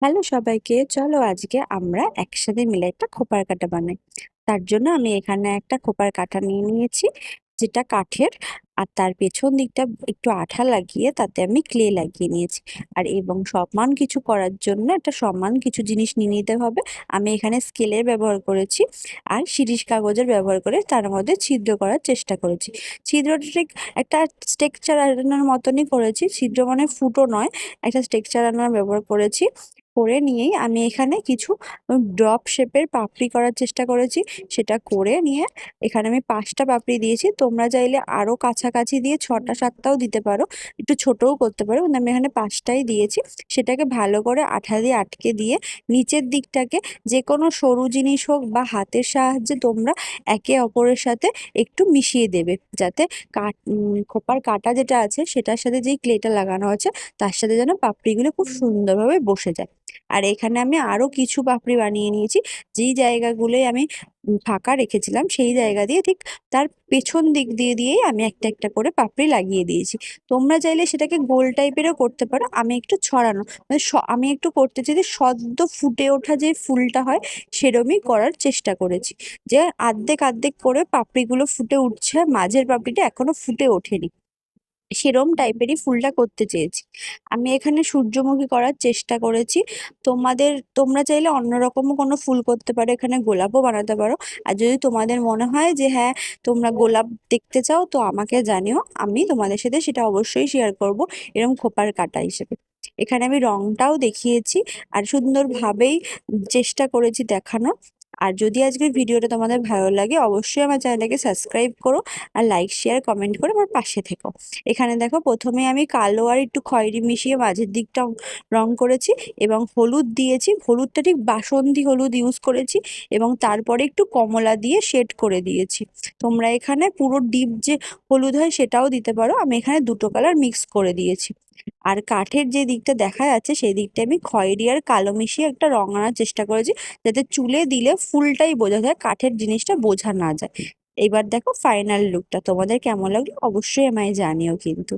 Hello সবাইকে, চলো আজকে আমরা একসাথে মিলে একটা খোপার কাঁটা বানাই। তার জন্য আমি এখানে একটা খোপার কাঁটা নিয়ে নিয়েছি, যেটা কাঠের। আর তার পেছন দিকটা একটু আঠা লাগিয়ে তাতে আমি ক্লে লাগিয়ে নিয়েছি। আর এবং সমান কিছু করার জন্য একটা সমান কিছু জিনিস নিয়ে নিতে হবে। আমি এখানে স্কেলের ব্যবহার করেছি আর শিরিষ কাগজের ব্যবহার করে তার মধ্যে ছিদ্র করার চেষ্টা করেছি। ছিদ্রটা ঠিক একটা স্ট্রাকচার আনার মতনই করেছি, ছিদ্র মানে ফুটো নয়, একটা স্ট্রাকচার আনার ব্যবহার করেছি। করে নিয়েই আমি এখানে কিছু ড্রপ শেপের পাপড়ি করার চেষ্টা করেছি। সেটা করে নিয়ে এখানে আমি 5টা পাপড়ি দিয়েছি। তোমরা চাইলে আরো কাছাকাছি দিয়ে 6টা 7টাও দিতে পারো, একটু ছোটও করতে পারো, কিন্তু আমি এখানে 5টাই দিয়েছি। সেটাকে ভালো করে আঠা দিয়ে আটকে দিয়ে নিচের দিকটাকে যে কোনো সরু জিনিস হোক বা হাতের সাহায্যে তোমরা একে অপরের সাথে একটু মিশিয়ে দেবে, যাতে খোপার কাঁটা যেটা আছে সেটার সাথে যেই ক্লেটা লাগানো আছে তার সাথে যেন পাপড়িগুলো খুব সুন্দরভাবে বসে যায়। আর এখানে আমি আরো কিছু পাপড়ি বানিয়ে নিয়েছি। যেই জায়গাগুলোই আমি ফাঁকা রেখেছিলাম সেই জায়গা দিয়ে ঠিক তার পেছন দিক দিয়ে দিয়েই আমি একটা একটা করে পাপড়ি লাগিয়ে দিয়েছি। তোমরা চাইলে সেটাকে গোল টাইপেরও করতে পারো, আমি একটু ছড়ানো মানে আমি একটু করতে চাই যে সদ্য ফুটে ওঠা যে ফুলটা হয় সেরমই করার চেষ্টা করেছি, যে আর্ধেক আর্ধেক করে পাপড়িগুলো ফুটে উঠছে, মাঝের পাপড়িটা এখনো ফুটে ওঠেনি, সেরম টাইপেরই ফুলটা করতে চেয়েছি। আমি এখানে সূর্যমুখী করার চেষ্টা করেছি। তোমরা চাইলে অন্যরকমও কোনো ফুল করতে পারো, এখানে গোলাপও বানাতে পারো। আর যদি তোমাদের মনে হয় যে হ্যাঁ, তোমরা গোলাপ দেখতে চাও, তো আমাকে জানিও, আমি তোমাদের সাথে সেটা অবশ্যই শেয়ার করব এরকম খোপার কাটা হিসেবে। এখানে আমি রংটাও দেখিয়েছি আর সুন্দরভাবেই চেষ্টা করেছি দেখানো। আর যদি আজকের ভিডিওটা তোমাদের ভালো লাগে, অবশ্যই আমার চ্যানেলটাকে সাবস্ক্রাইব করো আর লাইক শেয়ার কমেন্ট করে আমার পাশে থেকো। এখানে দেখো, প্রথমে আমি কালো আর একটু খয়েরি মিশিয়ে মাঝের দিকটা রং করেছি এবং হলুদ দিয়েছি। হলুদটা ঠিক বাসন্তী হলুদ ইউজ করেছি এবং তারপরে একটু কমলা দিয়ে শেড করে দিয়েছি। তোমরা এখানে পুরো ডিপ যে হলুদ হয় সেটাও দিতে পারো, আমি এখানে দুটো কালার মিক্স করে দিয়েছি। আর কাঠের যে দিকটা দেখা যাচ্ছে সেই দিকটা আমি খয়েরি আর কালো মিশিয়ে একটা রং আনার চেষ্টা করেছি, যাতে চুলে দিলে ফুলটাই বোঝা যায়, কাঠের জিনিসটা বোঝা না যায়। এবার দেখো ফাইনাল লুকটা তোমাদের কেমন লাগলো, অবশ্যই আমায় জানিও কিন্তু।